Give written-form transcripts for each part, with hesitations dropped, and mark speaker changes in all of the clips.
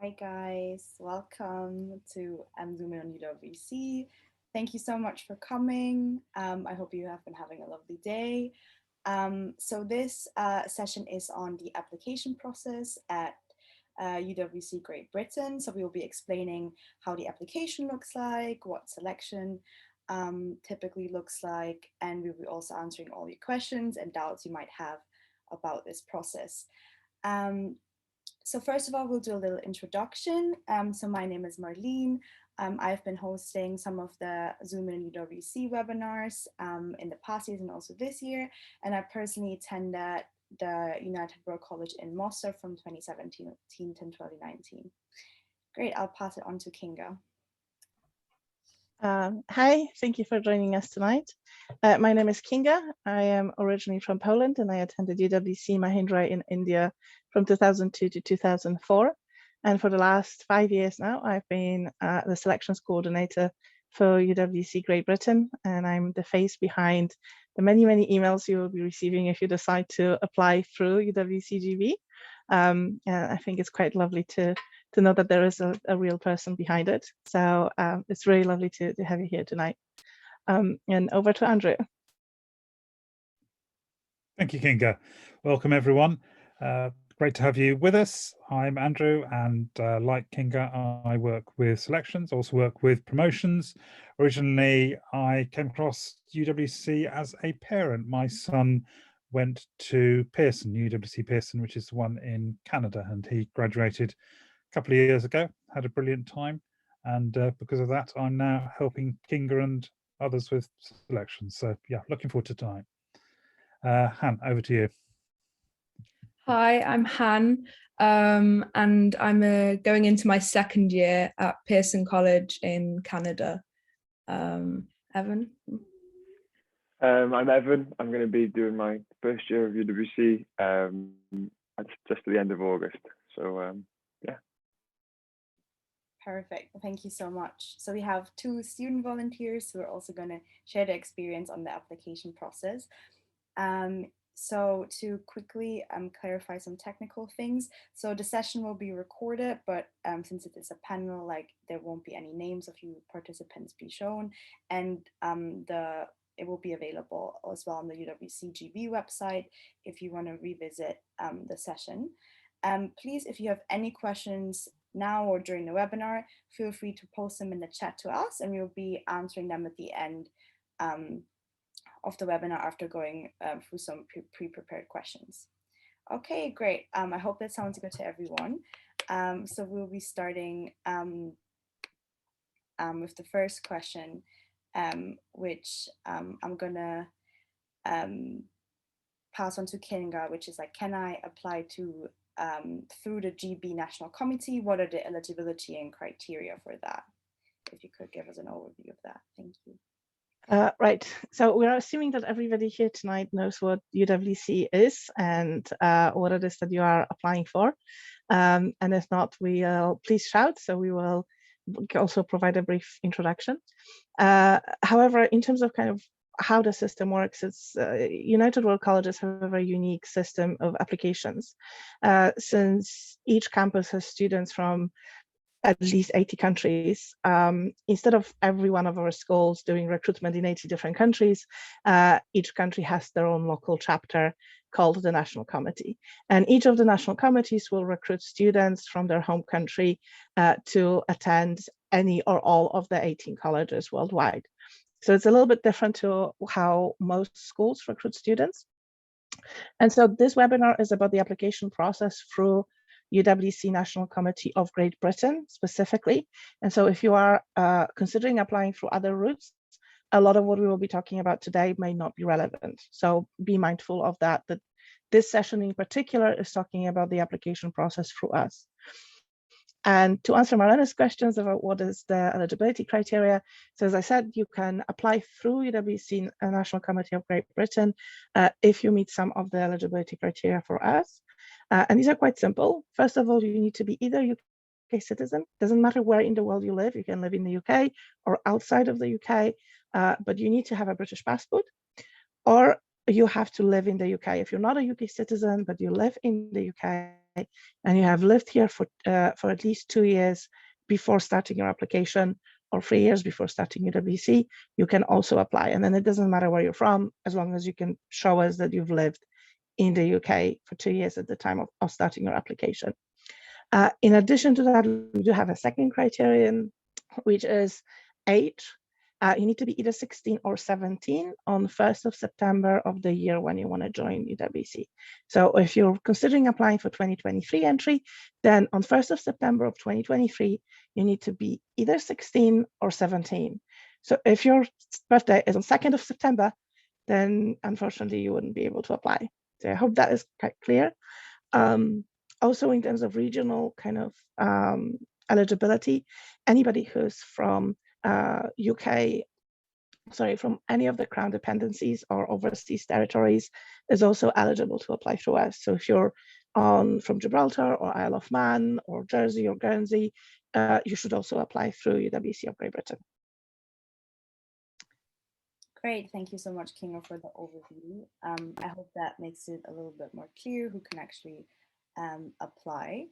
Speaker 1: Hi guys, welcome to Zoom In On UWC. Thank you so much for coming. I hope you have been having a lovely day. So this session is on the application process at UWC Great Britain. So we will be explaining how the application looks like, what selection typically looks like, and we'll be also answering all your questions and doubts you might have about this process. So first of all, we'll do a little introduction. So my name is Marlene. I've been hosting some of the Zoom in UWC webinars in the past years and also this year. And I personally attended the United World College in Mostar from 2017 to 2019. Great, I'll pass it on to Kinga.
Speaker 2: Hi, thank you for joining us tonight. My name is Kinga. I am originally from Poland and I attended UWC Mahindra in India from 2002 to 2004. And for the last 5 years now, I've been the selections coordinator for UWC Great Britain. And I'm the face behind the many emails you will be receiving if you decide to apply through UWC GB. And I think it's quite lovely to know that there is a real person behind it. So it's really lovely to have you here tonight. And over to Andrew.
Speaker 3: Thank you, Kinga. Welcome, everyone. Great to have you with us. I'm Andrew, and like Kinga, I work with selections, also work with promotions. Originally, I came across UWC as a parent. My son went to Pearson, UWC Pearson, which is the one in Canada, and he graduated a couple of years ago, had a brilliant time. And because of that, I'm now helping Kinga and others with selections. So yeah, looking forward to tonight. Han, over to you.
Speaker 4: Hi, I'm Han, and I'm going into my second year at Pearson College in Canada. Evan?
Speaker 5: I'm Evan. I'm going to be doing my first year of UWC just at the end of August. So, yeah.
Speaker 1: Perfect. Thank you so much. So we have 2 student volunteers who are also going to share their experience on the application process. So to quickly clarify some technical things, so the session will be recorded, but since it is a panel, like there won't be any names of you participants be shown, and it will be available as well on the UWC GB website if you want to revisit the session. Please, if you have any questions now or during the webinar, feel free to post them in the chat to us, and we'll be answering them at the end of the webinar after going through some pre-prepared questions. Okay, great. I hope that sounds good to everyone. So we'll be starting with the first question, which I'm gonna pass on to Kinga, which is like, can I apply to through the GB National Committee? What are the eligibility and criteria for that? If you could give us an overview of that, thank you.
Speaker 2: Right, so we're assuming that everybody here tonight knows what UWC is and what it is that you are applying for. And if not, please shout, so we will also provide a brief introduction. However, in terms of kind of how the system works, it's United World Colleges have a very unique system of applications. Since each campus has students from at least 80 countries, instead of every one of our schools doing recruitment in 80 different countries, each country has their own local chapter called the National Committee. And each of the national committees will recruit students from their home country to attend any or all of the 18 colleges worldwide. So it's a little bit different to how most schools recruit students. And so this webinar is about the application process through UWC National Committee of Great Britain specifically. And so if you are considering applying through other routes, a lot of what we will be talking about today may not be relevant. So be mindful of that this session in particular is talking about the application process through us. And to answer Marlena's questions about what is the eligibility criteria, so as I said, you can apply through UWC National Committee of Great Britain if you meet some of the eligibility criteria for us. And these are quite simple. First of all, you need to be either UK citizen, doesn't matter where in the world you live, you can live in the UK or outside of the UK, but you need to have a British passport. Or you have to live in the UK. If you're not a UK citizen, but you live in the UK and you have lived here for at least 2 years before starting your application, or 3 years before starting UWC, you can also apply. And then it doesn't matter where you're from, as long as you can show us that you've lived in the UK for 2 years at the time of starting your application. In addition to that, we do have a second criterion, which is age. You need to be either 16 or 17 on 1st of September of the year when you want to join UWC. So if you're considering applying for 2023 entry, then on 1st of September of 2023, you need to be either 16 or 17. So if your birthday is on 2nd of September, then unfortunately you wouldn't be able to apply. So I hope that is quite clear. Also, in terms of regional kind of eligibility, anybody who's from from any of the Crown dependencies or overseas territories is also eligible to apply through us. So if you're from Gibraltar or Isle of Man or Jersey or Guernsey, you should also apply through UWC of Great Britain.
Speaker 1: Great, thank you so much, Kinga, for the overview. I hope that makes it a little bit more clear who can actually apply.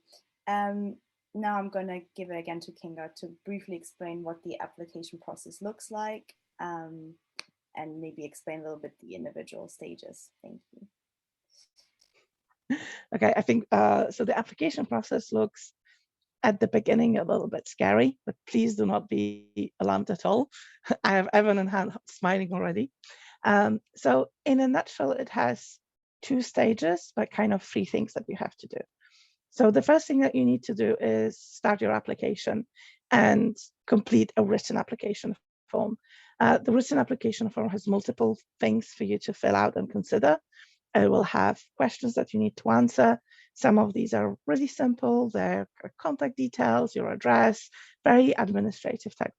Speaker 1: Now I'm going to give it again to Kinga to briefly explain what the application process looks like, and maybe explain a little bit the individual stages. Thank you.
Speaker 2: Okay, I think so the application process looks at the beginning a little bit scary, but please do not be alarmed at all. I have Evan and Han smiling already. So in a nutshell, it has 2 stages, but kind of 3 things that you have to do. So the first thing that you need to do is start your application and complete a written application form. The written application form has multiple things for you to fill out and consider. It will have questions that you need to answer. Some of these are really simple. They're contact details, your address, very administrative type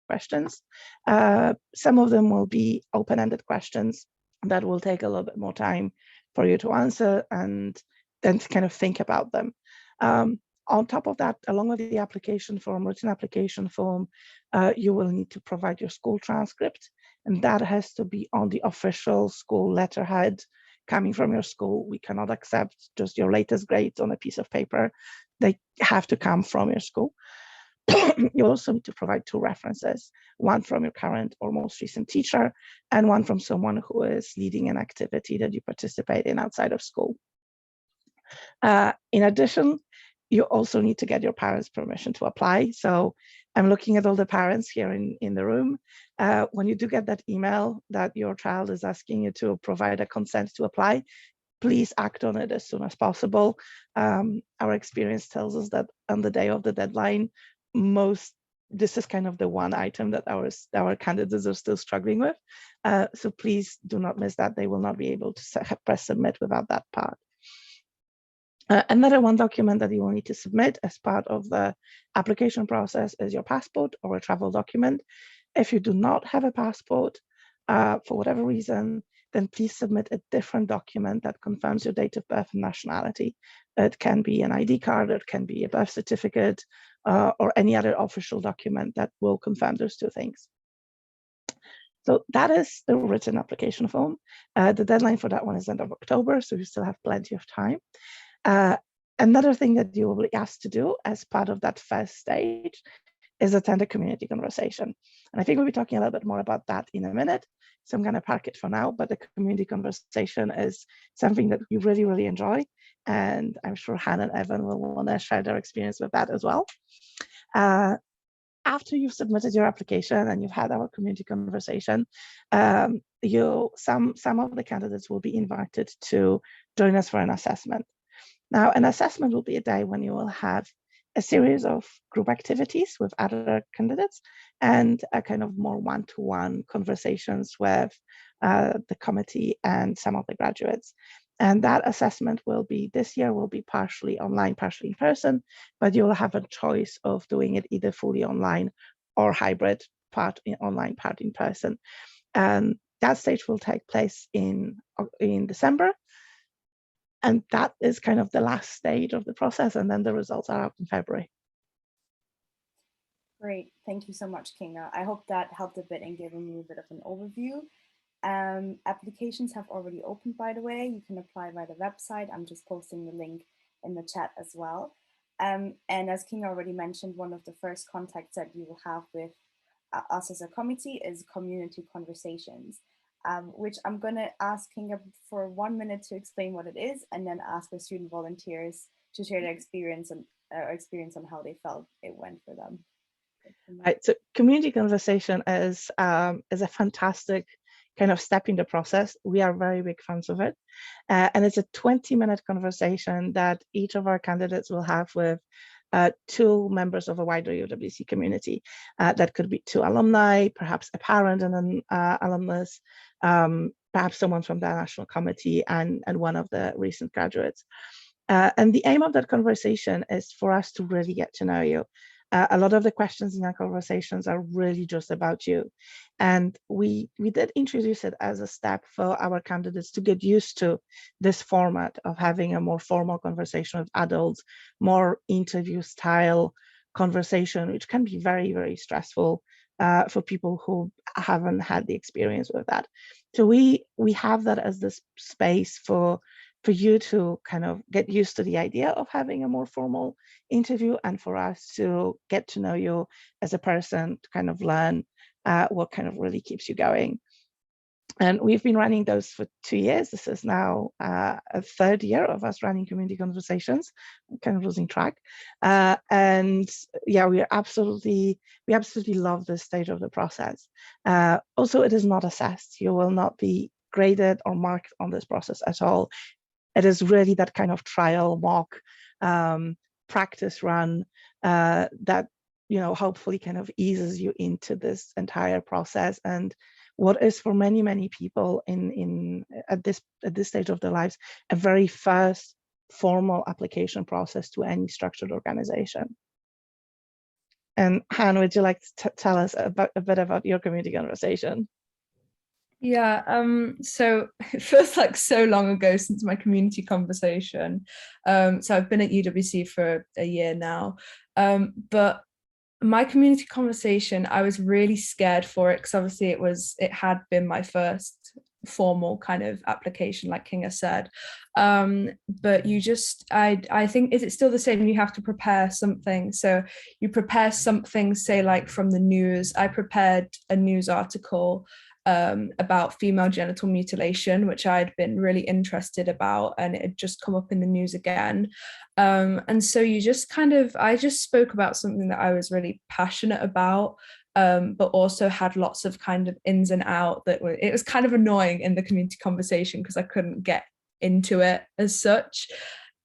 Speaker 2: questions. Some of them will be open-ended questions that will take a little bit more time for you to answer and then to kind of think about them. On top of that, along with the application form, written application form, you will need to provide your school transcript, and that has to be on the official school letterhead coming from your school. We cannot accept just your latest grades on a piece of paper. They have to come from your school. You also need to provide 2 references, one from your current or most recent teacher, and one from someone who is leading an activity that you participate in outside of school. In addition, you also need to get your parents' permission to apply. So I'm looking at all the parents here in the room. When you do get that email that your child is asking you to provide a consent to apply, please act on it as soon as possible. Our experience tells us that on the day of the deadline, this is kind of the one item that our candidates are still struggling with. So please do not miss that. They will not be able to press submit without that part. Another one document that you will need to submit as part of the application process is your passport or a travel document. If you do not have a passport, for whatever reason, then please submit a different document that confirms your date of birth and nationality. It can be an ID card, it can be a birth certificate, or any other official document that will confirm those 2 things. So that is the written application form. The deadline for that one is end of October, so you still have plenty of time. Another thing that you will be asked to do as part of that first stage is attend a community conversation. And I think we'll be talking a little bit more about that in a minute. So I'm going to park it for now, but the community conversation is something that we really, really enjoy. And I'm sure Hannah and Evan will want to share their experience with that as well. After you've submitted your application and you've had our community conversation, some of the candidates will be invited to join us for an assessment. Now, an assessment will be a day when you will have a series of group activities with other candidates and a kind of more one-to-one conversations with the committee and some of the graduates. And that assessment will be, this year will be partially online, partially in person, but you'll have a choice of doing it either fully online or hybrid, part in online, part in person. That stage will take place in December. And that is kind of the last stage of the process, and then the results are out in February.
Speaker 1: Great, thank you so much, Kinga. I hope that helped a bit in giving you a bit of an overview. Applications have already opened, by the way. You can apply via the website. I'm just posting the link in the chat as well. And as King already mentioned, one of the first contacts that you will have with us as a committee is community conversations, which I'm going to ask Kinga for 1 minute to explain what it is, and then ask the student volunteers to share their experience on how they felt it went for them.
Speaker 2: Right. So community conversation is a fantastic kind of step in the process. We are very big fans of it. And it's a 20-minute conversation that each of our candidates will have with 2 members of a wider UWC community. That could be 2 alumni, perhaps a parent and an alumnus, perhaps someone from the national committee and one of the recent graduates. And the aim of that conversation is for us to really get to know you. A lot of the questions in our conversations are really just about you. And we did introduce it as a step for our candidates to get used to this format of having a more formal conversation with adults, more interview style conversation, which can be very, very stressful for people who haven't had the experience with that. So we have that as this space for you to kind of get used to the idea of having a more formal interview, and for us to get to know you as a person, to kind of learn what kind of really keeps you going. And we've been running those for 2 years. This is now a 3rd year of us running community conversations. I'm kind of losing track. And yeah, we absolutely love this stage of the process. Also, it is not assessed. You will not be graded or marked on this process at all. It is really that kind of trial mock practice run that, you know, hopefully kind of eases you into this entire process. And what is for many, many people at this stage of their lives, a very first formal application process to any structured organization. And Han, would you like to tell us a bit about your community conversation?
Speaker 4: Yeah, so it feels like so long ago since my community conversation. So I've been at UWC for a year now, but my community conversation, I was really scared for it because obviously it had been my first formal kind of application, like Kinga said. But you just, I think, is it still the same? You have to prepare something. So you prepare something, say like from the news. I prepared a news article about female genital mutilation, which I'd been really interested about, and it had just come up in the news again. And so I just spoke about something that I was really passionate about, but also had lots of kind of ins and out it was kind of annoying in the community conversation because I couldn't get into it as such.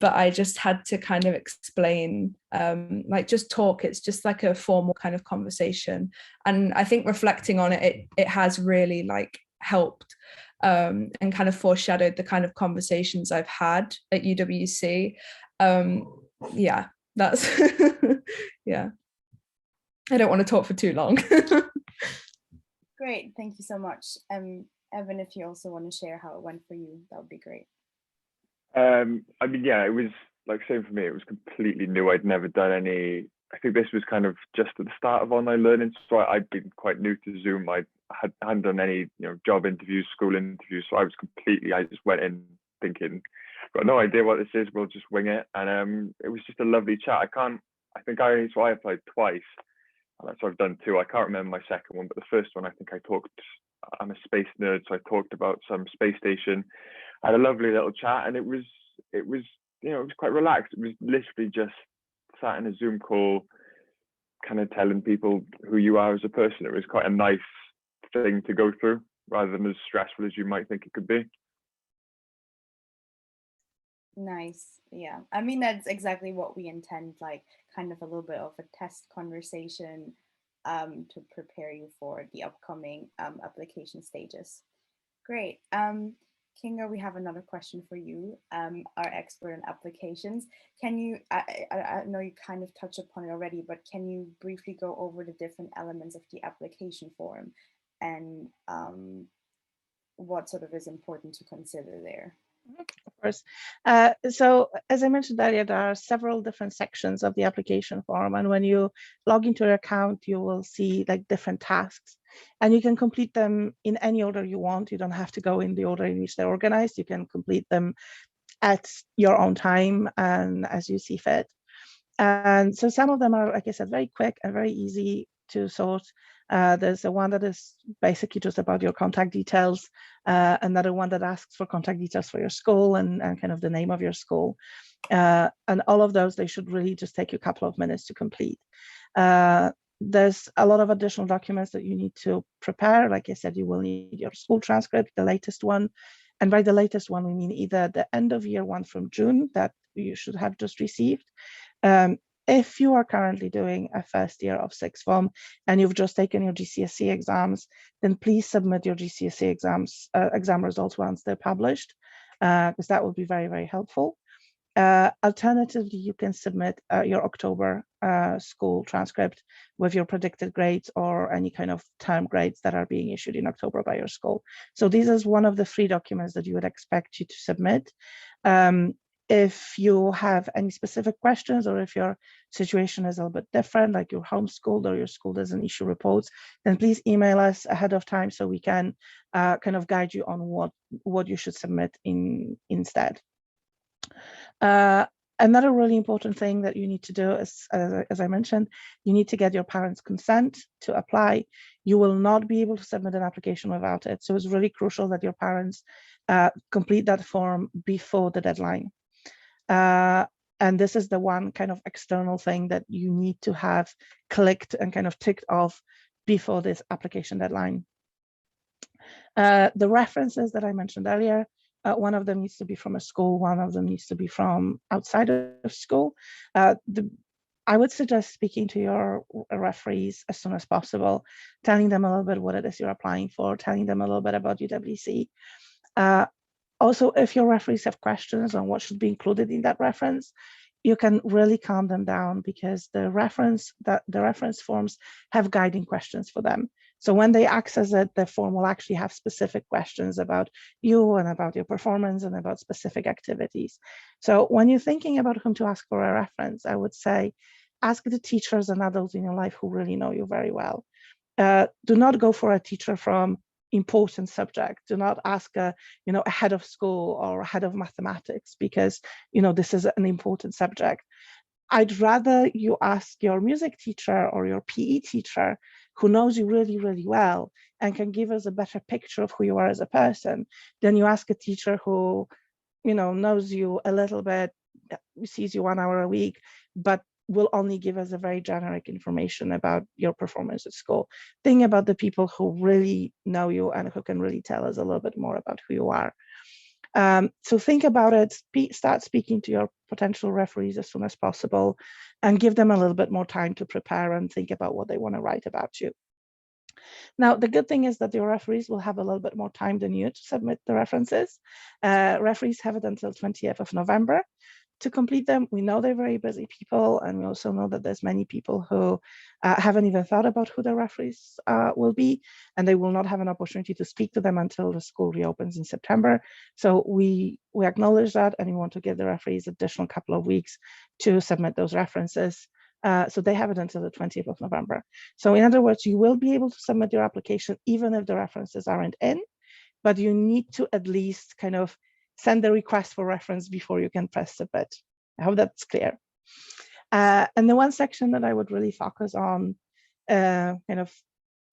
Speaker 4: But I just had to kind of explain, like just talk. It's just like a formal kind of conversation. And I think reflecting on it, it has really like helped and kind of foreshadowed the kind of conversations I've had at UWC. Yeah, that's, yeah. I don't want to talk for too long.
Speaker 1: Great, thank you so much. Evan, if you also want to share how it went for you, that would be great.
Speaker 5: I mean, yeah, it was like same for me. It was completely new. I'd never done any. I think this was kind of just at the start of online learning, so I'd been quite new to Zoom. I hadn't done any, job interviews, school interviews, so I just went in thinking, got no idea what this is. We'll just wing it, and it was just a lovely chat. I applied twice, and that's what I've done 2. I can't remember my second one, but the first one, I think I'm a space nerd, so I talked about some space station. I had a lovely little chat, and it was quite relaxed. It was literally just sat in a Zoom call, kind of telling people who you are as a person. It was quite a nice thing to go through, rather than as stressful as you might think it could be.
Speaker 1: Nice. Yeah, I mean, that's exactly what we intend, like kind of a little bit of a test conversation to prepare you for the upcoming application stages. Great. Kinga, we have another question for you, our expert in applications. Can you, I know you kind of touched upon it already, but can you briefly go over the different elements of the application form and what sort of is important to consider there?
Speaker 2: Of course. So as I mentioned earlier, there are several different sections of the application form, and when you log into your account, you will see like different tasks and you can complete them in any order you want. You don't have to go in the order in which they're organized. You can complete them at your own time and as you see fit. And so some of them are, like I said, very quick and very easy to sort. There's a one that is basically just about your contact details, another one that asks for contact details for your school and kind of the name of your school. And all of those, they should really just take you a couple of minutes to complete. There's a lot of additional documents that you need to prepare. Like I said, you will need your school transcript, the latest one. And by the latest one, we mean either the end of year one from June that you should have just received. If you are currently doing a first year of sixth form and you've just taken your GCSE exams, then please submit your GCSE exam results once they're published, because that will be very, very helpful. Alternatively, you can submit your October school transcript with your predicted grades or any kind of term grades that are being issued in October by your school. So this is one of the 3 documents that you would expect you to submit. If you have any specific questions, or if your situation is a little bit different, like you're homeschooled or your school doesn't issue reports, then please email us ahead of time so we can kind of guide you on what you should submit instead. Another really important thing that you need to do is, as I mentioned, you need to get your parents' consent to apply. You will not be able to submit an application without it. So it's really crucial that your parents complete that form before the deadline. And this is the one kind of external thing that you need to have clicked and kind of ticked off before this application deadline. The references that I mentioned earlier, one of them needs to be from a school, one of them needs to be from outside of school. I would suggest speaking to your referees as soon as possible, telling them a little bit what it is you're applying for, telling them a little bit about UWC. Also, if your referees have questions on what should be included in that reference, you can really calm them down, because the reference forms have guiding questions for them. So when they access it, the form will actually have specific questions about you and about your performance and about specific activities. So when you're thinking about whom to ask for a reference, I would say ask the teachers and adults in your life who really know you very well. Do not go for a teacher from important subject. Do not ask a head of school or a head of mathematics, because this is an important subject. I'd rather you ask your music teacher or your PE teacher who knows you really, really well and can give us a better picture of who you are as a person, than you ask a teacher who knows you a little bit, sees you 1 hour a week, but will only give us a very generic information about your performance at school. Think about the people who really know you and who can really tell us a little bit more about who you are. So think about it, start speaking to your potential referees as soon as possible, and give them a little bit more time to prepare and think about what they want to write about you. Now, the good thing is that your referees will have a little bit more time than you to submit the references. Referees have it until 20th of November to complete them. We know they're very busy people, and we also know that there's many people who haven't even thought about who their referees will be, and they will not have an opportunity to speak to them until the school reopens in September. So we acknowledge that, and we want to give the referees additional couple of weeks to submit those references. So they have it until the 20th of November. So in other words, you will be able to submit your application even if the references aren't in, but you need to at least kind of send the request for reference before you can press submit. I hope that's clear. And the one section that I would really focus on, kind of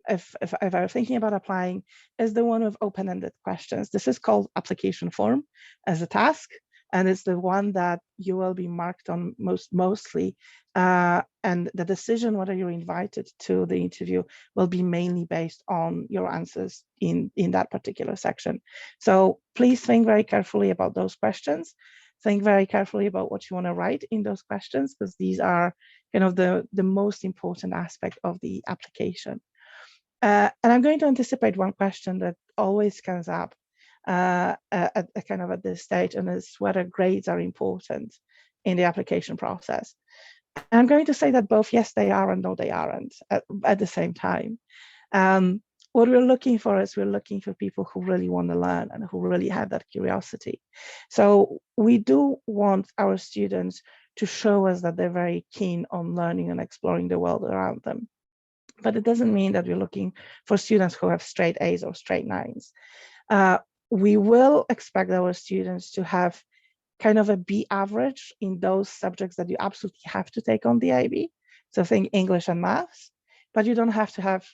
Speaker 2: if I were thinking about applying, is the one with open-ended questions. This is called application form as a task, and it's the one that you will be marked on mostly. And the decision whether you're invited to the interview will be mainly based on your answers in that particular section. So please think very carefully about those questions. Think very carefully about what you want to write in those questions, because these are kind of the most important aspect of the application. And I'm going to anticipate one question that always comes up at this stage, and is whether grades are important in the application process. And I'm going to say that both yes they are and no they aren't at the same time. What we're looking for is we're looking for people who really want to learn and who really have that curiosity. So we do want our students to show us that they're very keen on learning and exploring the world around them. but it doesn't mean that we're looking for students who have straight A's or straight 9s. We will expect our students to have kind of a B average in those subjects that you absolutely have to take on the IB. So think English and maths, but you don't have to have,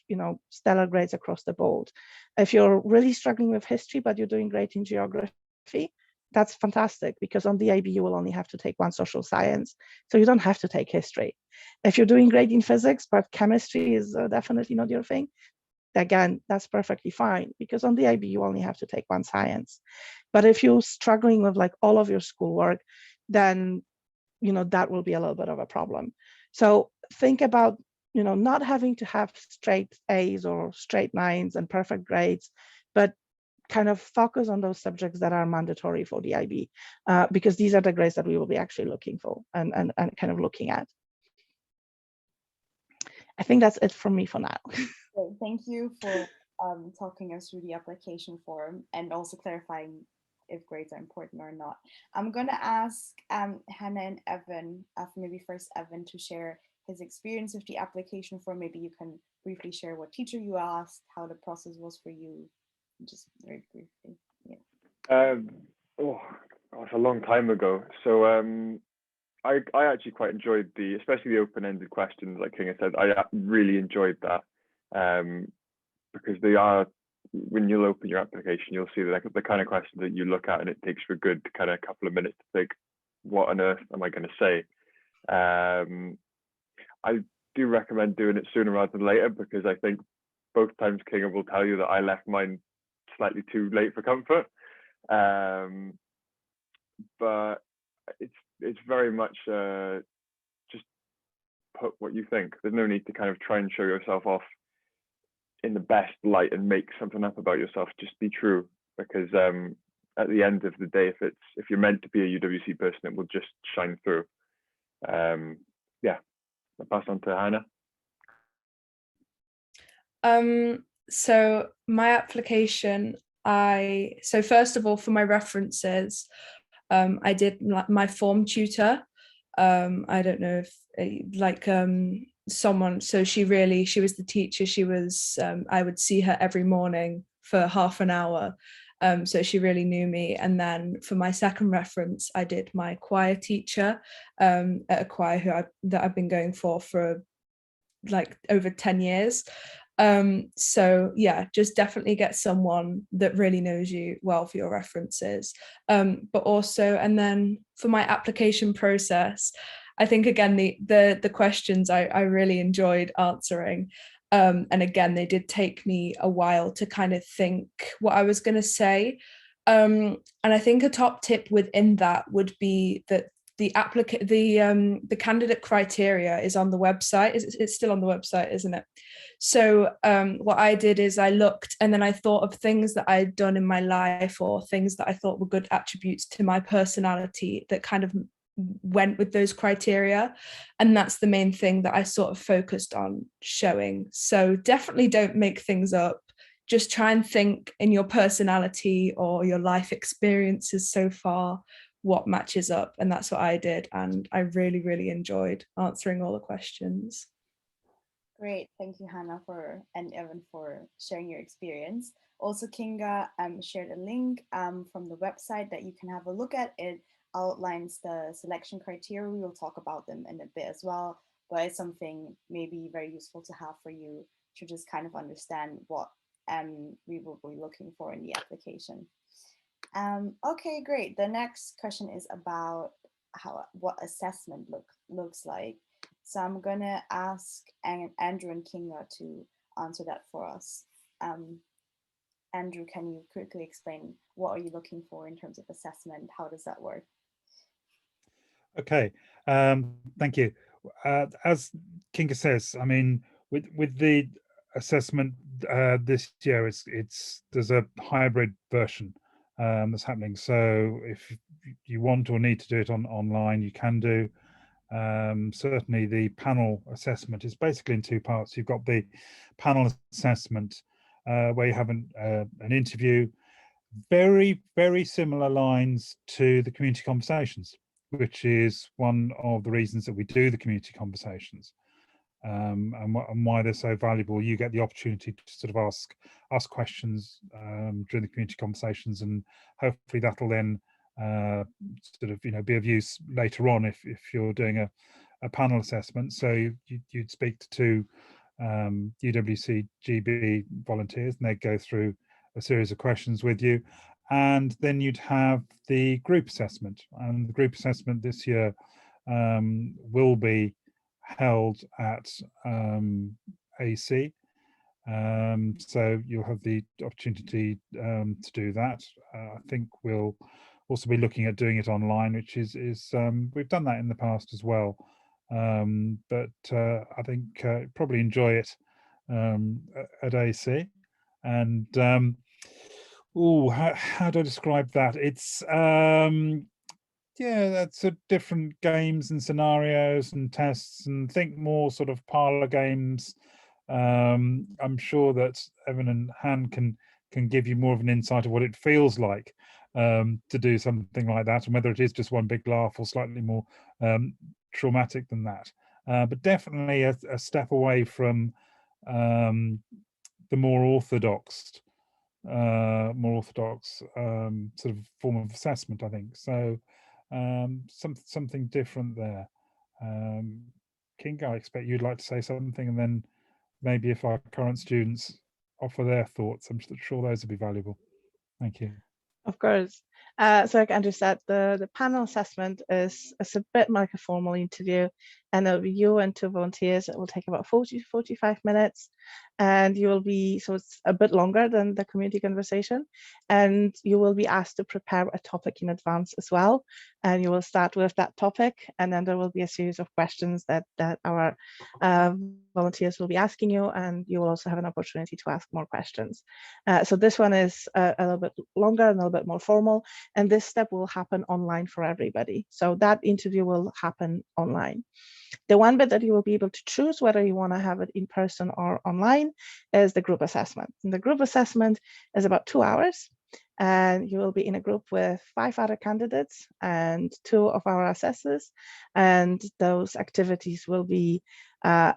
Speaker 2: stellar grades across the board. If you're really struggling with history, but you're doing great in geography, that's fantastic, because on the IB, you will only have to take one social science. So you don't have to take history. If you're doing great in physics, but chemistry is definitely not your thing, again, that's perfectly fine, because on the IB, you only have to take one science. But if you're struggling with like all of your schoolwork, then, that will be a little bit of a problem. So think about, not having to have straight A's or straight 9s and perfect grades, but kind of focus on those subjects that are mandatory for the IB, because these are the grades that we will be actually looking for and kind of looking at. I think that's it from me for now.
Speaker 1: So thank you for talking us through the application form and also clarifying if grades are important or not. I'm going to ask Hannah and Evan, maybe first Evan, to share his experience with the application form. Maybe you can briefly share what teacher you asked, how the process was for you, just very briefly. Yeah.
Speaker 5: It's a long time ago. So I actually quite enjoyed especially the open-ended questions, like Kinga said. I really enjoyed that because they are, when you'll open your application, you'll see the kind of questions that you look at, and it takes for a good kind of couple of minutes to think, what on earth am I going to say? I do recommend doing it sooner rather than later, because I think both times Kinga will tell you that I left mine slightly too late for comfort. But it's very much just put what you think. There's no need to kind of try and show yourself off in the best light and make something up about yourself. Just be true, because at the end of the day, if you're meant to be a UWC person, it will just shine through. Yeah, I'll pass on to Hannah.
Speaker 4: So my application, so first of all, for my references, I did my form tutor. I don't know if someone, so she was the teacher. She was, I would see her every morning for half an hour. So she really knew me. And then for my second reference, I did my choir teacher at a choir that I've been going for like over 10 years. So yeah, just definitely get someone that really knows you well for your references. But also, and then for my application process, I think again, the questions I really enjoyed answering. And again, they did take me a while to kind of think what I was going to say. And I think a top tip within that would be that the candidate criteria is on the website. It's still on the website, isn't it? So what I did is I looked, and then I thought of things that I'd done in my life, or things that I thought were good attributes to my personality that kind of went with those criteria. And that's the main thing that I sort of focused on showing. So definitely don't make things up. Just try and think in your personality or your life experiences so far, what matches up. And that's what I did. And I really, really enjoyed answering all the questions.
Speaker 1: Great. Thank you, Hannah, and Evan for sharing your experience. Also, Kinga shared a link from the website that you can have a look at. It outlines the selection criteria. We will talk about them in a bit as well, but it's something maybe very useful to have for you to just kind of understand what we will be looking for in the application. Okay, great. The next question is about what assessment looks like. So I'm gonna ask Andrew and Kinga to answer that for us. Andrew, can you quickly explain what are you looking for in terms of assessment? How does that work?
Speaker 3: Okay, thank you. As Kinga says, I mean, with the assessment this year, there's a hybrid version that's happening. So if you want or need to do it online, you can do. Certainly the panel assessment is basically in two parts. You've got the panel assessment where you have an interview, very, very similar lines to the community conversations, which is one of the reasons that we do the community conversations. and why they're so valuable. You get the opportunity to sort of ask questions during the community conversations, and hopefully that'll then sort of be of use later on if you're doing a panel assessment. So you'd speak to two UWC GB volunteers, and they'd go through a series of questions with you, and then you'd have the group assessment. And the group assessment this year will be held at AC, so you'll have the opportunity to do that. I think we'll also be looking at doing it online, which is we've done that in the past as well, but I think probably enjoy it at AC. And how do I describe that? It's yeah, that's different games and scenarios and tests, and think more sort of parlor games. I'm sure that Evan and Han can give you more of an insight of what it feels like to do something like that, and whether it is just one big laugh or slightly more traumatic than that. But definitely a step away from the more orthodox sort of form of assessment, I think. So something different there. Kinga, I expect you'd like to say something, and then maybe if our current students offer their thoughts, I'm sure those would be valuable. Thank you.
Speaker 2: Of course. So like Andrew said, the panel assessment is a bit like a formal interview, and it'll be you and two volunteers. It will take about 40 to 45 minutes, and you will be, so it's a bit longer than the community conversation, and you will be asked to prepare a topic in advance as well. And you will start with that topic, and then there will be a series of questions that our volunteers will be asking you, and you will also have an opportunity to ask more questions. So this one is a little bit longer and a little bit more formal, and this step will happen online for everybody. So that interview will happen online. The one bit that you will be able to choose whether you want to have it in person or online is the group assessment. And the group assessment is about 2 hours, and you will be in a group with 5 other candidates and 2 of our assessors. And those activities will be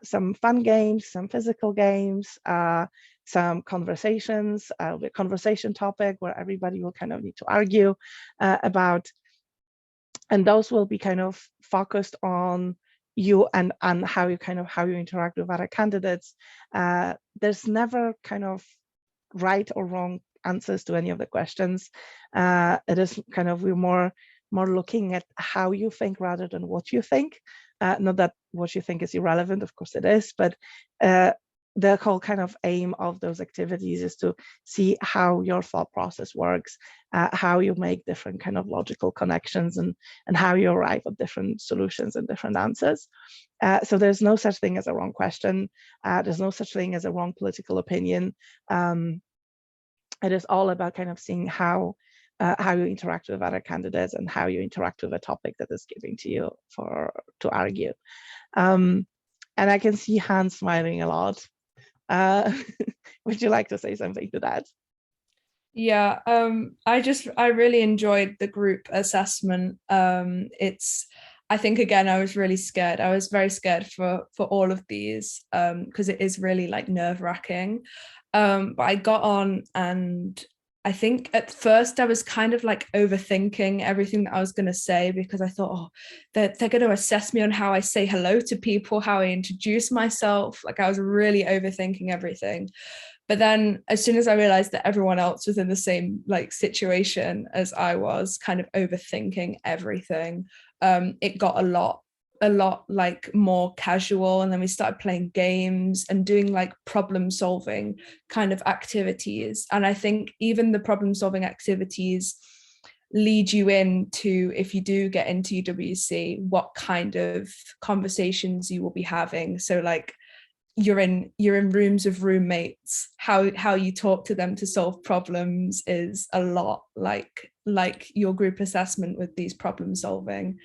Speaker 2: some fun games, some physical games, some conversations, a conversation topic where everybody will kind of need to argue about. And those will be kind of focused on you and how you interact with other candidates. There's never kind of right or wrong answers to any of the questions. It is kind of, we're more looking at how you think rather than what you think. Not that what you think is irrelevant, of course it is, but the whole kind of aim of those activities is to see how your thought process works, how you make different kind of logical connections, and how you arrive at different solutions and different answers. So there's no such thing as a wrong question. There's no such thing as a wrong political opinion. It is all about kind of seeing how you interact with other candidates and how you interact with a topic that is given to you to argue. And I can see Hans smiling a lot. Would you like to say something to that?
Speaker 4: Yeah, I really enjoyed the group assessment. I think, again, I was really scared. I was very scared for all of these because it is really like nerve-wracking. But I got on, and I think at first I was kind of like overthinking everything that I was going to say, because I thought, oh, they're going to assess me on how I say hello to people, how I introduce myself. Like I was really overthinking everything. But then as soon as I realized that everyone else was in the same like situation as I was, kind of overthinking everything, it got a lot like more casual. And then we started playing games and doing like problem solving kind of activities. And I think even the problem solving activities lead you into, if you do get into UWC, what kind of conversations you will be having. So like you're in rooms of roommates, how you talk to them to solve problems is a lot like your group assessment with these problem solving.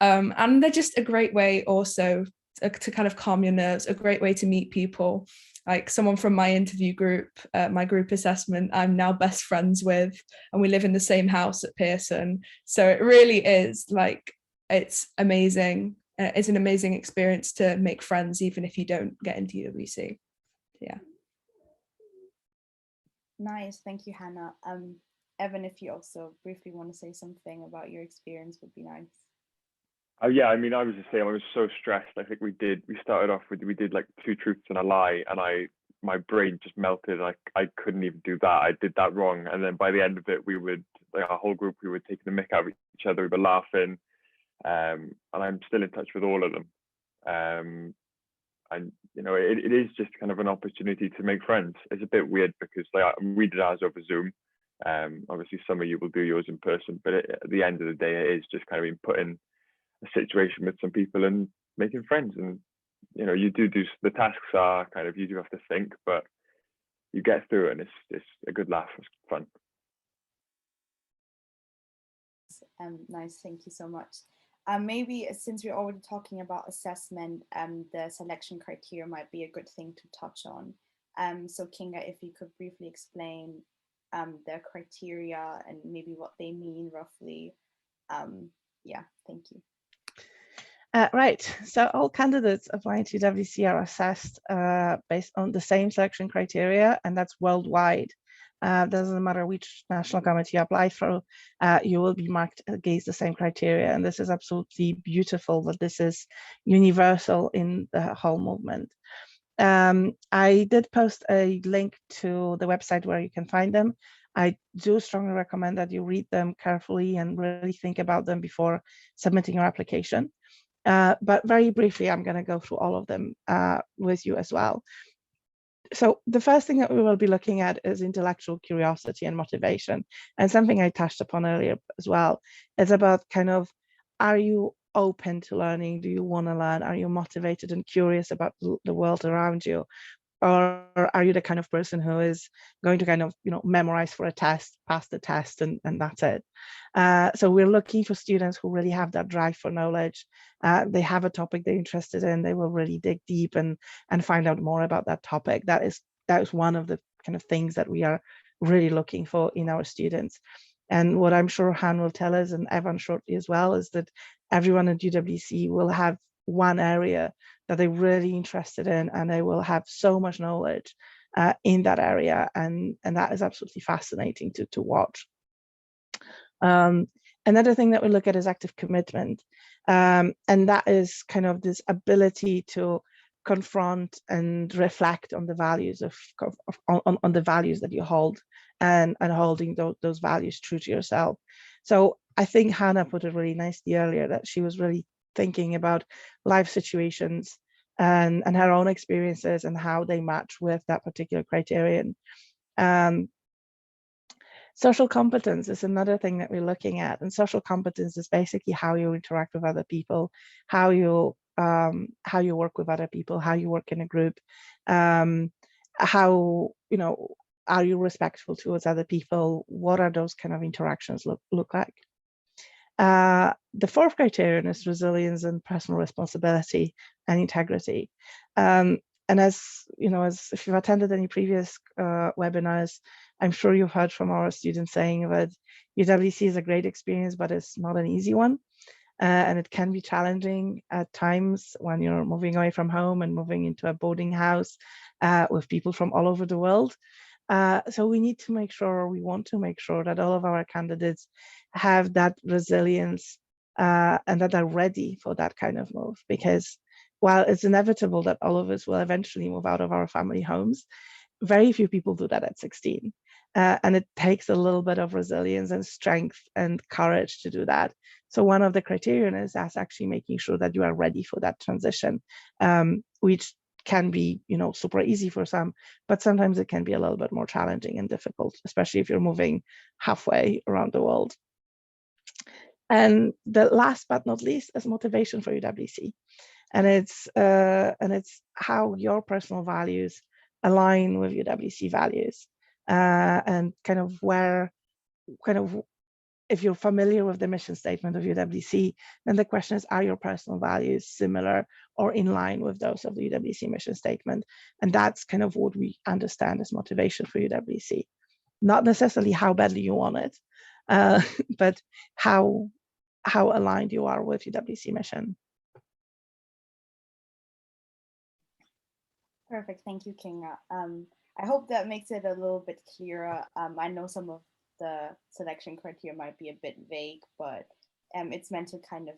Speaker 4: And they're just a great way also to kind of calm your nerves, a great way to meet people. Like someone from my interview group, my group assessment, I'm now best friends with, and we live in the same house at Pearson. So it really is like, it's amazing. it's an amazing experience to make friends, even if you don't get into UWC. Yeah.
Speaker 1: Nice, thank you, Hannah. Evan, if you also briefly want to say something about your experience, would be nice.
Speaker 5: Oh yeah, I mean, I was the same. I was so stressed. I think we started off with, we did like 2 truths and a lie, and my brain just melted. I couldn't even do that. I did that wrong. And then by the end of it, we would, like our whole group, we were taking the mick out of each other. We were laughing. And I'm still in touch with all of them. And you know, it is just kind of an opportunity to make friends. It's a bit weird because like we did ours over Zoom. Obviously some of you will do yours in person, but at the end of the day, it is just kind of being put in a situation with some people and making friends. And you know, you do the tasks are kind of, you do have to think, but you get through it, and it's a good laugh. It's fun.
Speaker 1: Nice, thank you so much. Maybe since we're already talking about assessment, the selection criteria might be a good thing to touch on. So Kinga, if you could briefly explain their criteria and maybe what they mean roughly. Yeah, thank you.
Speaker 2: Right, so all candidates applying to UWC are assessed based on the same selection criteria, and that's worldwide. Doesn't matter which national government you apply for, you will be marked against the same criteria, and this is absolutely beautiful that this is universal in the whole movement. I did post a link to the website where you can find them. I do strongly recommend that you read them carefully and really think about them before submitting your application. But very briefly, I'm going to go through all of them with you as well. So the first thing that we will be looking at is intellectual curiosity and motivation. And something I touched upon earlier as well. It's about kind of, are you open to learning? Do you want to learn? Are you motivated and curious about the world around you? Or are you the kind of person who is going to kind of, you know, memorize for a test, pass the test, and that's it? So we're looking for students who really have that drive for knowledge. They have a topic they're interested in. They will really dig deep and find out more about that topic. That is one of the kind of things that we are really looking for in our students. And what I'm sure Han will tell us, and Evan shortly as well, is that everyone at UWC will have one area that they're really interested in, and they will have so much knowledge in that area, and that is absolutely fascinating to watch. Another thing that we look at is active commitment, and that is kind of this ability to confront and reflect on the values on the values that you hold, and holding those values true to yourself. So I think Hannah put it really nicely earlier that she was really thinking about life situations and her own experiences and how they match with that particular criterion. Social competence is another thing that we're looking at, and social competence is basically how you interact with other people, how you work with other people, how you work in a group, how, you know, are you respectful towards other people? What are those kind of interactions look like? The fourth criterion is resilience and personal responsibility and integrity. And as you know, as if you've attended any previous webinars, I'm sure you've heard from our students saying that UWC is a great experience, but it's not an easy one. And it can be challenging at times when you're moving away from home and moving into a boarding house with people from all over the world. So we need to make sure, we want to make sure that all of our candidates have that resilience and that they're ready for that kind of move, because while it's inevitable that all of us will eventually move out of our family homes, very few people do that at 16. And it takes a little bit of resilience and strength and courage to do that. So one of the criterion is actually making sure that you are ready for that transition, which can be, you know, super easy for some, but sometimes it can be a little bit more challenging and difficult, especially if you're moving halfway around the world. And the last but not least is motivation for UWC, and it's how your personal values align with UWC values, and kind of if you're familiar with the mission statement of UWC, then the question is, are your personal values similar or in line with those of the UWC mission statement? And that's kind of what we understand as motivation for UWC. Not necessarily how badly you want it, but how aligned you are with UWC mission.
Speaker 1: Perfect, thank you, Kinga. I hope that makes it a little bit clearer. I know some of the selection criteria might be a bit vague, but it's meant to kind of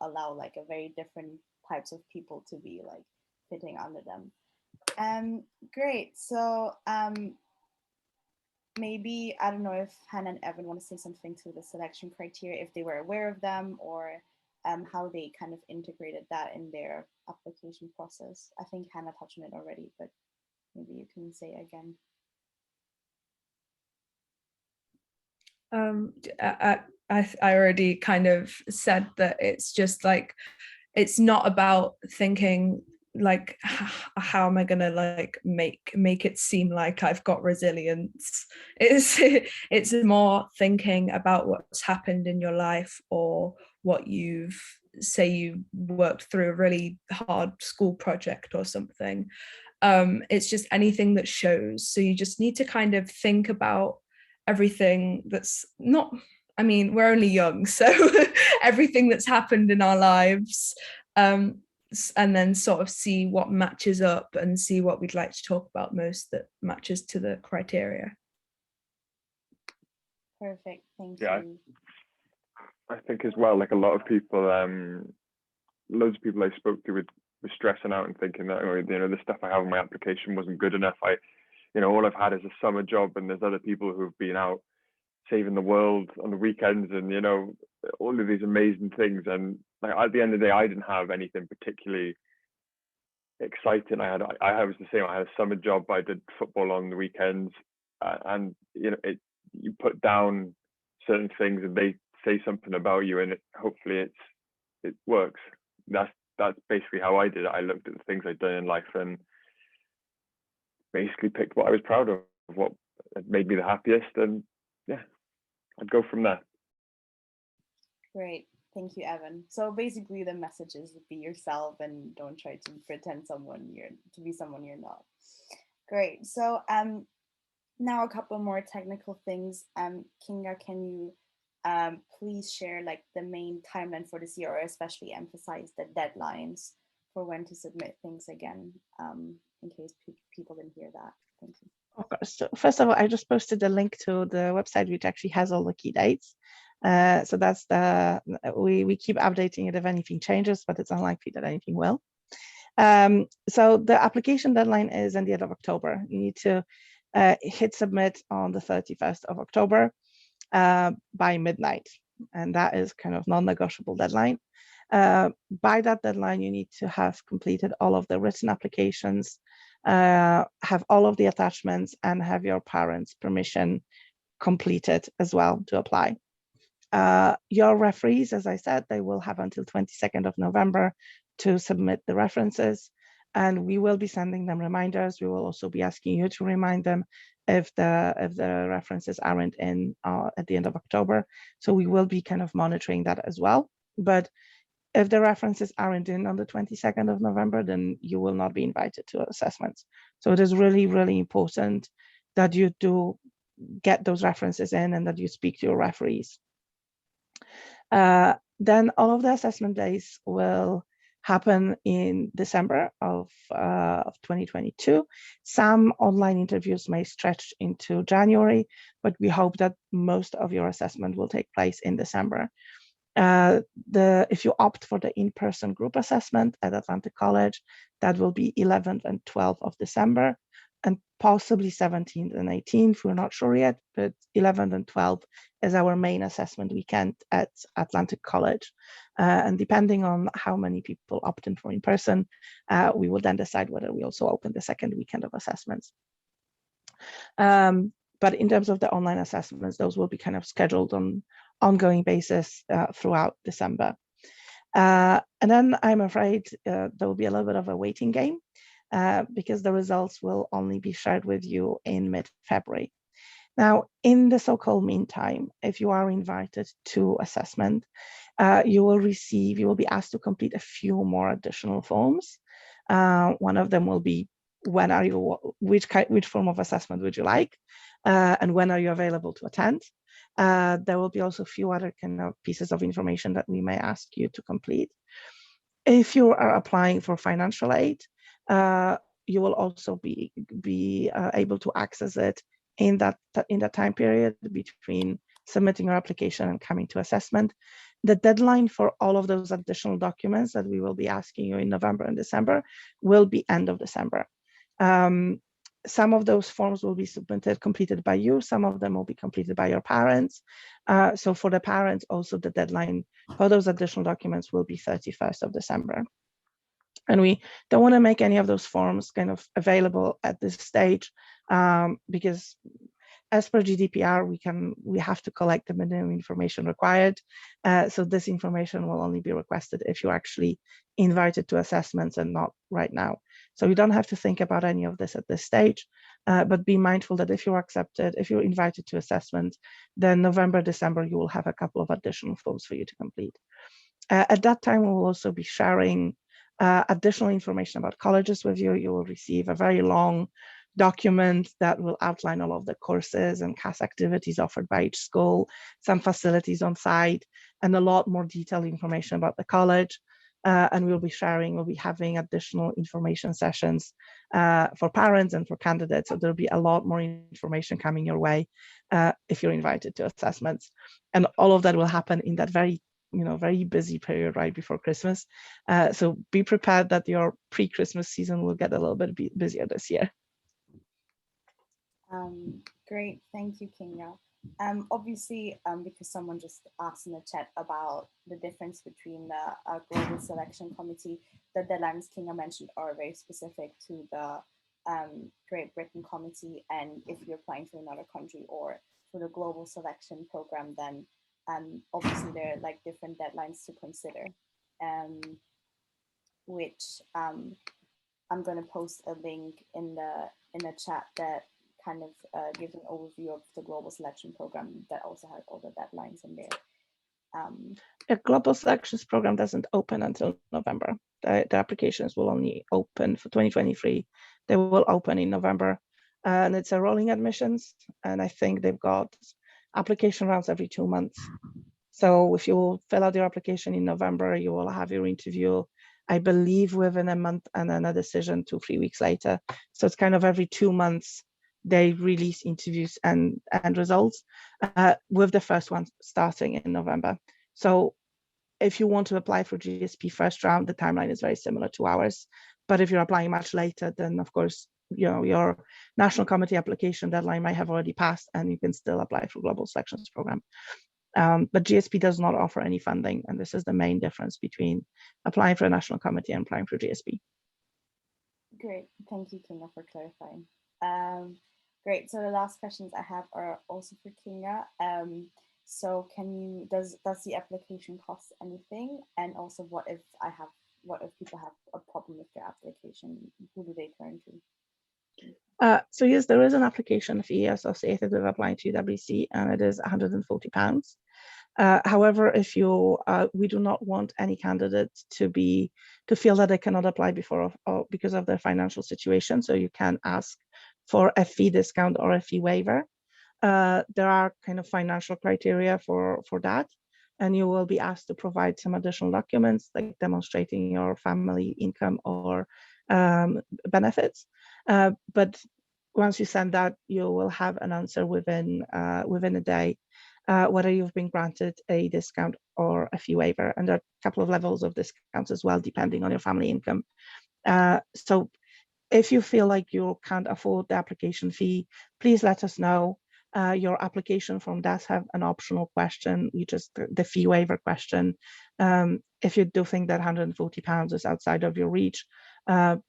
Speaker 1: allow like a very different types of people to be like fitting under them. Great, so maybe, I don't know if Hannah and Evan want to say something to the selection criteria, if they were aware of them, or how they kind of integrated that in their application process. I think Hannah touched on it already, but maybe you can say again.
Speaker 4: I already kind of said that it's just like, it's not about thinking like, how am I gonna like make it seem like I've got resilience. It's more thinking about what's happened in your life, or what you worked through a really hard school project or something. It's just anything that shows. So you just need to kind of think about everything that's not, I mean, we're only young, so everything that's happened in our lives, and then sort of see what matches up and see what we'd like to talk about most that matches to the criteria.
Speaker 1: Perfect, thank
Speaker 5: Yeah,
Speaker 1: you.
Speaker 5: I think as well, like a lot of people, loads of people I spoke to were stressing out and thinking that, you know, the stuff I have on my application wasn't good enough. You know, all I've had is a summer job, and there's other people who've been out saving the world on the weekends, and you know, all of these amazing things. And like at the end of the day, I didn't have anything particularly exciting. I was the same. I had a summer job. I did football on the weekends, and you know, you put down certain things, and they say something about you, and hopefully it works. That's basically how I did it. I looked at the things I'd done in life and basically picked what I was proud of, what made me the happiest, and yeah, I'd go from there.
Speaker 1: Great, thank you, Evan. So basically the message is be yourself and don't try to pretend to be someone you're not. Great, so now a couple more technical things. Kinga, can you please share like the main timeline for this year, or especially emphasize the deadlines for when to submit things again, in case people didn't hear that. Thank you.
Speaker 2: Of course. So first of all, I just posted a link to the website, which actually has all the key dates. So that's we keep updating it if anything changes, but it's unlikely that anything will. So the application deadline is in the end of October. You need to hit submit on the 31st of October by midnight, and that is kind of non-negotiable deadline. By that deadline, you need to have completed all of the written applications, have all of the attachments, and have your parents' permission completed as well to apply. Your referees, as I said, they will have until 22nd of November to submit the references, and we will be sending them reminders. We will also be asking you to remind them if the references aren't in at the end of October. So we will be kind of monitoring that as well. But if the references aren't in on the 22nd of November, then you will not be invited to assessments. So it is really, really important that you do get those references in and that you speak to your referees. Then all of the assessment days will happen in December of 2022. Some online interviews may stretch into January, but we hope that most of your assessment will take place in December. If you opt for the in-person group assessment at Atlantic College, that will be 11th and 12th of December, and possibly 17th and 18th. We're not sure yet, but 11th and 12th is our main assessment weekend at Atlantic College. And depending on how many people opt in for in-person, we will then decide whether we also open the second weekend of assessments. But in terms of the online assessments, those will be kind of scheduled on ongoing basis throughout December. And then I'm afraid there will be a little bit of a waiting game because the results will only be shared with you in mid-February. Now, in the so-called meantime, if you are invited to assessment, you will be asked to complete a few more additional forms. One of them will be which form of assessment would you like, and when are you available to attend. There will be also a few other kind of pieces of information that we may ask you to complete. If you are applying for financial aid, you will also be able to access it in that time period between submitting your application and coming to assessment. The deadline for all of those additional documents that we will be asking you in November and December will be end of December. Some of those forms will be submitted, completed by you. Some of them will be completed by your parents. So for the parents, also the deadline for those additional documents will be 31st of December. And we don't want to make any of those forms kind of available at this stage because as per GDPR, we have to collect the minimum information required. So this information will only be requested if you're actually invited to assessments and not right now. So you don't have to think about any of this at this stage, but be mindful that if you're accepted, if you're invited to assessment, then November, December, you will have a couple of additional forms for you to complete. At that time, we will also be sharing additional information about colleges with you. You will receive a very long document that will outline all of the courses and CAS activities offered by each school, some facilities on site, and a lot more detailed information about the college. And we'll be having additional information sessions for parents and for candidates. So there'll be a lot more information coming your way if you're invited to assessments. And all of that will happen in that very busy period right before Christmas. So be prepared that your pre-Christmas season will get a little bit busier this year.
Speaker 1: Great, thank you, Kinga. Obviously, because someone just asked in the chat about the difference between the Global Selection Committee, the deadlines Kinga mentioned are very specific to the Great Britain Committee, and if you're applying for another country or for the Global Selection Program, then obviously there are like different deadlines to consider, which I'm going to post a link in the chat that kind of gives an overview of the Global Selection Program that also has all the deadlines in there.
Speaker 2: The Global Selections Program doesn't open until November. The applications will only open for 2023. They will open in November, and it's a rolling admissions. And I think they've got application rounds every 2 months. So if you fill out your application in November, you will have your interview, I believe, within a month, and then a decision 2-3 weeks later. So it's kind of every 2 months they release interviews and results, with the first one starting in November. So if you want to apply for GSP first round, the timeline is very similar to ours. But if you're applying much later, then of course, your national committee application deadline might have already passed and you can still apply for Global Selections Program. But GSP does not offer any funding, and this is the main difference between applying for a national committee and applying for GSP.
Speaker 1: Great, thank you, Kinga, for clarifying. Great, so the last questions I have are also for Kinga. So does the application cost anything? And also what if people have a problem with their application, who do they turn to?
Speaker 2: So yes, there is an application fee associated with applying to UWC, and it is £140. However, if we do not want any candidate to feel that they cannot apply because of their financial situation, so you can ask for a fee discount or a fee waiver. There are kind of financial criteria for that, and you will be asked to provide some additional documents like demonstrating your family income or benefits. But once you send that, you will have an answer within a day whether you've been granted a discount or a fee waiver. And there are a couple of levels of discounts as well, depending on your family income. So if you feel like you can't afford the application fee, please let us know. Your application form does have an optional question, which is the fee waiver question. If you do think that £140 is outside of your reach,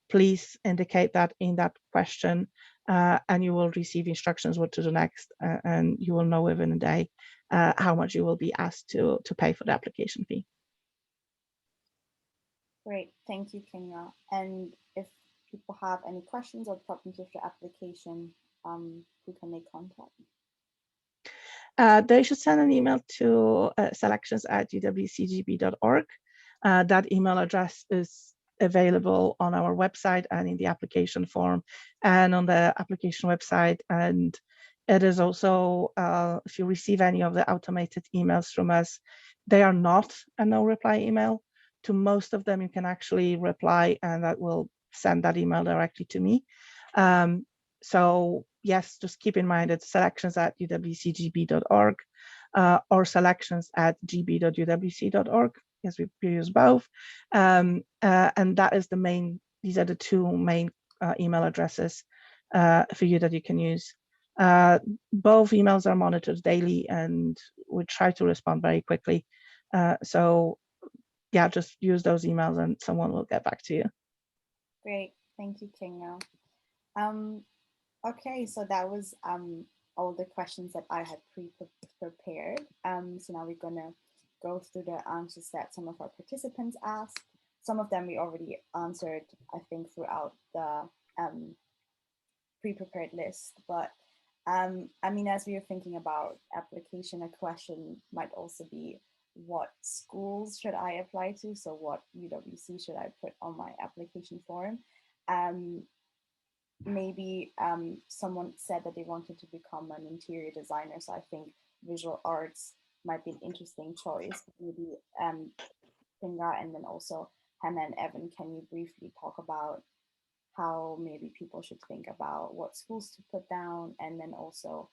Speaker 2: please indicate that in that question, and you will receive instructions what to do next, and you will know within a day how much you will be asked to pay for the application fee.
Speaker 1: Great, thank you, Kinga. And if people have any questions or problems with the application, who can they contact?
Speaker 2: They should send an email to selections@uwcgb.org. That email address is available on our website and in the application form and on the application website. And it is also, if you receive any of the automated emails from us, they are not a no reply email. To most of them, you can actually reply, and that will send that email directly to me. So yes, just keep in mind it's selections@uwcgb.org or selections@gb.uwc.org. Yes, we use both. And that is these are the two main email addresses for you that you can use. Both emails are monitored daily and we try to respond very quickly. So yeah, just use those emails and someone will get back to you.
Speaker 1: Great, thank you, Kinga. Okay, so that was all the questions that I had prepared. So now we're gonna go through the answers that some of our participants asked. Some of them we already answered, I think, throughout the pre-prepared list. But I mean, as we were thinking about application, a question might also be, what schools should I apply to? So what UWC should I put on my application form? Maybe someone said that they wanted to become an interior designer. So I think visual arts might be an interesting choice. Maybe Kinga, and then also Hannah and Evan, can you briefly talk about how maybe people should think about what schools to put down, and then also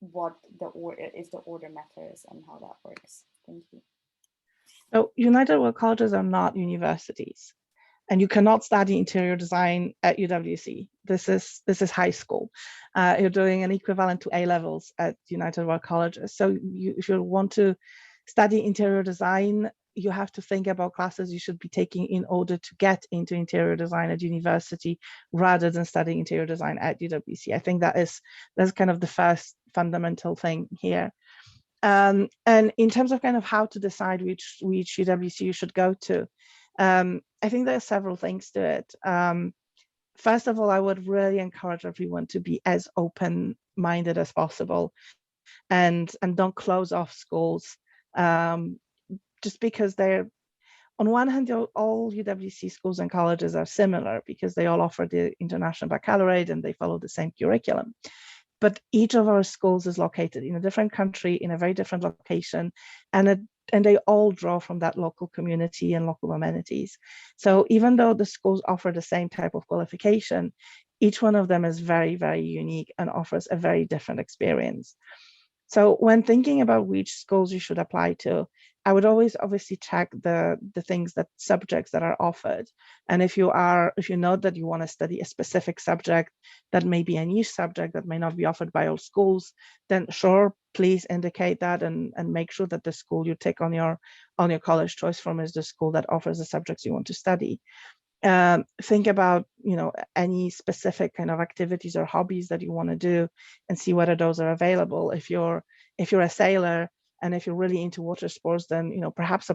Speaker 1: what the order matters and how that works. Thank you.
Speaker 2: So United World Colleges are not universities, and you cannot study interior design at UWC. This is high school. You're doing an equivalent to A levels at United World Colleges. So if you want to study interior design, you have to think about classes you should be taking in order to get into interior design at university rather than studying interior design at UWC. I think that's kind of the first fundamental thing here. And in terms of kind of how to decide which UWC you should go to, I think there are several things to it. First of all, I would really encourage everyone to be as open-minded as possible and don't close off schools. Just because they're, on one hand, all UWC schools and colleges are similar because they all offer the International Baccalaureate and they follow the same curriculum. But each of our schools is located in a different country, in a very different location, and they all draw from that local community and local amenities. So even though the schools offer the same type of qualification, each one of them is very, very unique and offers a very different experience. So when thinking about which schools you should apply to, I would always obviously check the subjects that are offered. And if you know that you want to study a specific subject that may be a niche subject that may not be offered by all schools, then sure, please indicate that and make sure that the school you take on your college choice form is the school that offers the subjects you want to study. Think about, any specific kind of activities or hobbies that you want to do and see whether those are available. If you're a sailor and if you're really into water sports, then, perhaps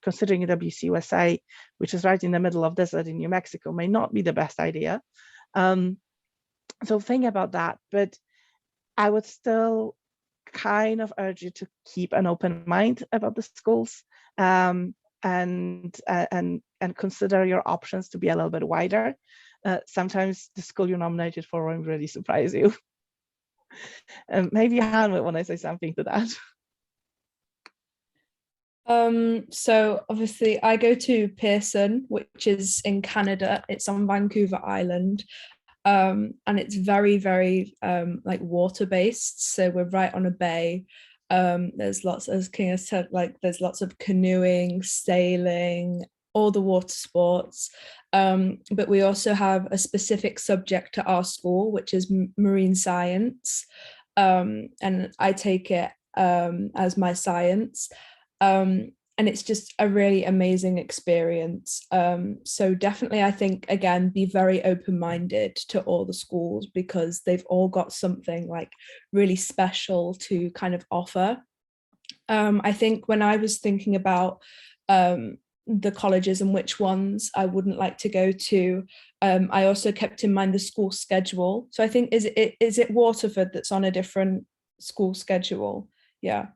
Speaker 2: considering UWC USA, which is right in the middle of desert in New Mexico, may not be the best idea. So think about that, but I would still kind of urge you to keep an open mind about the schools. And consider your options to be a little bit wider. Sometimes the school you're nominated for won't really surprise you. And maybe Han would want to say something to that.
Speaker 4: So obviously I go to Pearson, which is in Canada. It's on Vancouver Island. And it's very, very like water-based. So we're right on a bay. There's lots, as Kinga said, there's lots of canoeing, sailing, all the water sports. But we also have a specific subject to our school, which is marine science. And I take it as my science. And it's just a really amazing experience. So definitely, I think, again, be very open-minded to all the schools because they've all got something really special to kind of offer. I think when I was thinking about the colleges and which ones I wouldn't like to go to, I also kept in mind the school schedule. So I think, is it Waterford that's on a different school schedule? Yeah.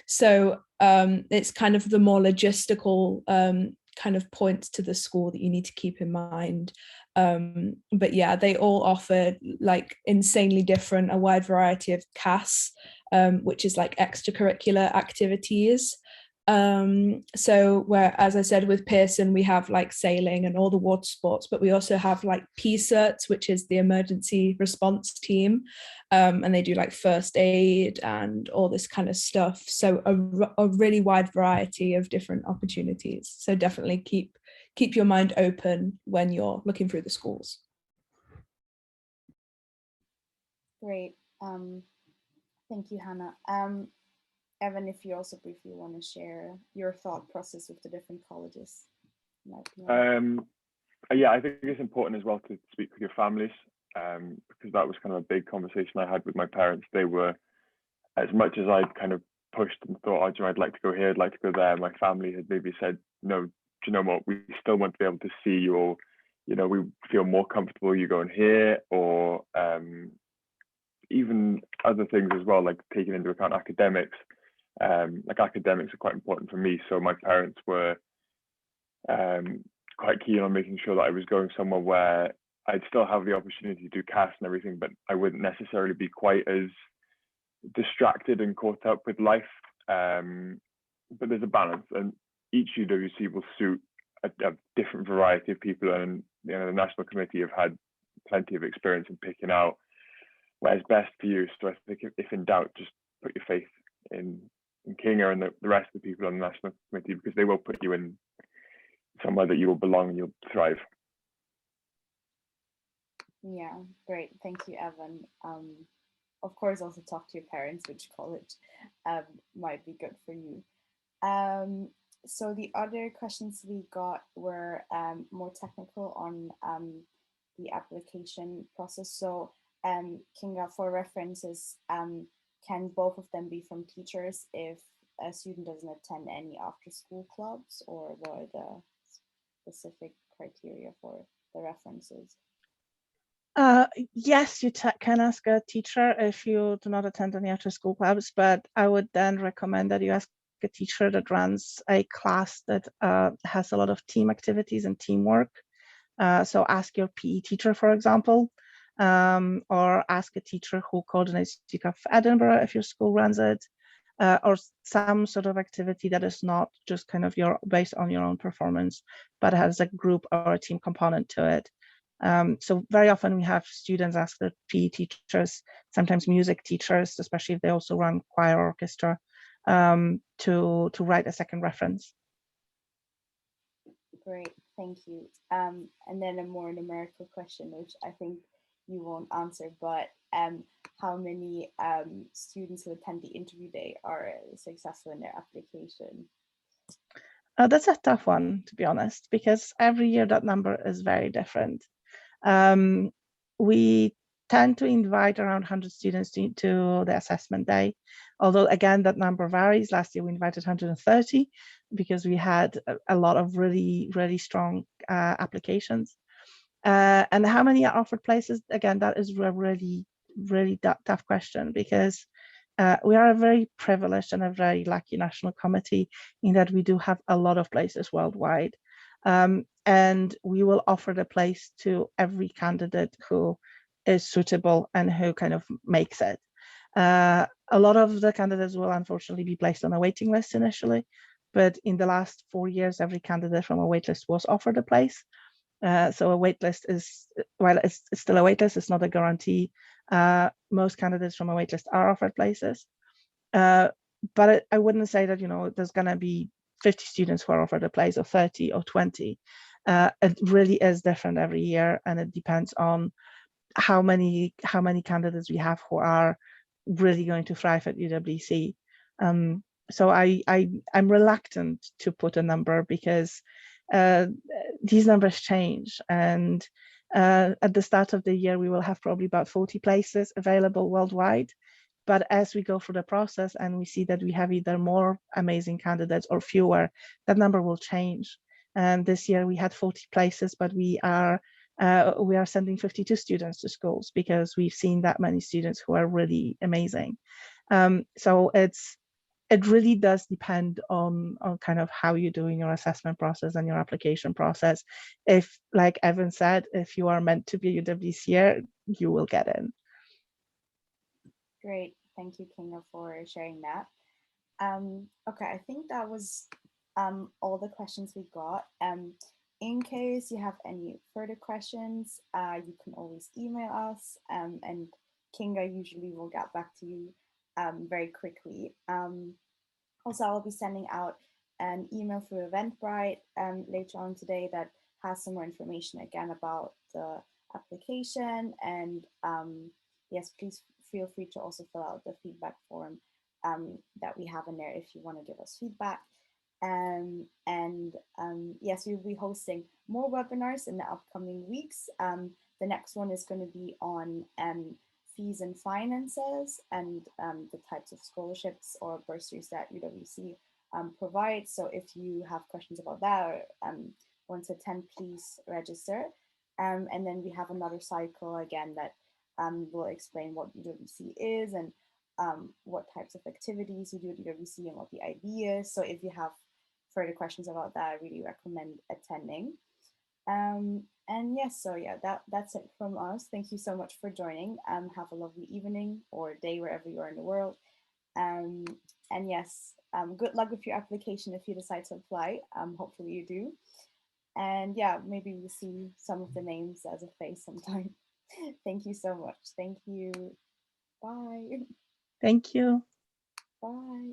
Speaker 4: So it's kind of the more logistical kind of points to the school that you need to keep in mind. But yeah, they all offer insanely different, a wide variety of CAS, which is extracurricular activities. So where, as I said, with Pearson, we have like sailing and all the water sports, but we also have like PCERTs, which is the emergency response team. And they do like first aid and all this kind of stuff. So a really wide variety of different opportunities. So definitely keep your mind open when you're looking through the schools.
Speaker 1: Great. Thank you, Hannah. Evan, if you also briefly want to share your thought process with the different colleges.
Speaker 5: Yeah, I think it's important as well to speak with your families, because that was kind of a big conversation I had with my parents. They were, as much as I'd kind of pushed and thought, oh, I'd like to go here, I'd like to go there, my family had maybe said, no, do you know what, we still want to be able to see you, or, you know, we feel more comfortable you going here, or even other things as well, like taking into account academics. Like academics are quite important for me, so my parents were quite keen on making sure that I was going somewhere where I'd still have the opportunity to do CAS and everything, but I wouldn't necessarily be quite as distracted and caught up with life. But there's a balance, and each UWC will suit a different variety of people, and you know, the National Committee have had plenty of experience in picking out where's best for you. So I think if in doubt, just put your faith in Kinga and the rest of the people on the National Committee, because they will put you in somewhere that you will belong and you'll thrive.
Speaker 1: Yeah, great. Thank you, Evan. Of course, also talk to your parents which college might be good for you. So the other questions we got were more technical on the application process. So Kinga, for references, can both of them be from teachers if a student doesn't attend any after school clubs, or what are the specific criteria for the references?
Speaker 2: Yes, you can ask a teacher if you do not attend any after school clubs, but I would then recommend that you ask a teacher that runs a class that has a lot of team activities and teamwork. So ask your PE teacher, for example, or ask a teacher who coordinates UCAF Edinburgh if your school runs it, or some sort of activity that is not just kind of based on your own performance, but has a group or a team component to it. So very often we have students ask their PE teachers, sometimes music teachers, especially if they also run choir or orchestra, to write a second reference.
Speaker 1: Great, thank you. And then a more numerical question, which I think you won't answer, but how many students who attend the interview day are successful in their application?
Speaker 2: That's a tough one, to be honest, because every year that number is very different. We tend to invite around 100 students to the assessment day, although again that number varies. Last year we invited 130 because we had a lot of really strong applications. And how many are offered places? Again, that is a really tough question, because we are a very privileged and a very lucky national committee in that we do have a lot of places worldwide. And we will offer the place to every candidate who is suitable and who kind of makes it. A lot of the candidates will unfortunately be placed on a waiting list initially, but in the last 4 years, every candidate from a waitlist was offered a place. So a waitlist is, while it's still a waitlist, it's not a guarantee. Most candidates from a waitlist are offered places. But I wouldn't say that, you know, there's going to be 50 students who are offered a place, or 30 or 20. It really is different every year, and it depends on how many candidates we have who are really going to thrive at UWC. So I'm reluctant to put a number, because these numbers change, and at the start of the year we will have probably about 40 places available worldwide. But as we go through the process and we see that we have either more amazing candidates or fewer, that number will change. And this year we had 40 places, but we are sending 52 students to schools because we've seen that many students who are really amazing. So it really does depend on kind of how you're doing your assessment process and your application process. If, like Evan said, if you are meant to be a UWCer, you will get in.
Speaker 1: Great, thank you, Kinga, for sharing that. Okay, I think that was all the questions we got. In case you have any further questions, you can always email us, and Kinga usually will get back to you very quickly. Also, I'll be sending out an email through Eventbrite later on today that has some more information again about the application. And yes, please feel free to also fill out the feedback form that we have in there if you want to give us feedback. Yes, we'll be hosting more webinars in the upcoming weeks. The next one is going to be on fees and finances and the types of scholarships or bursaries that UWC provides. So if you have questions about that or want to attend, please register. And then we have another cycle again that will explain what UWC is and what types of activities you do at UWC and what the idea is. So if you have further questions about that, I really recommend attending. And yes, so yeah, that's it from us. Thank you so much for joining. Have a lovely evening or day wherever you are in the world. And yes, good luck with your application if you decide to apply. Hopefully you do. And yeah, maybe we'll see some of the names as a face sometime. Thank you so much. Thank you. Bye.
Speaker 2: Thank you.
Speaker 1: Bye.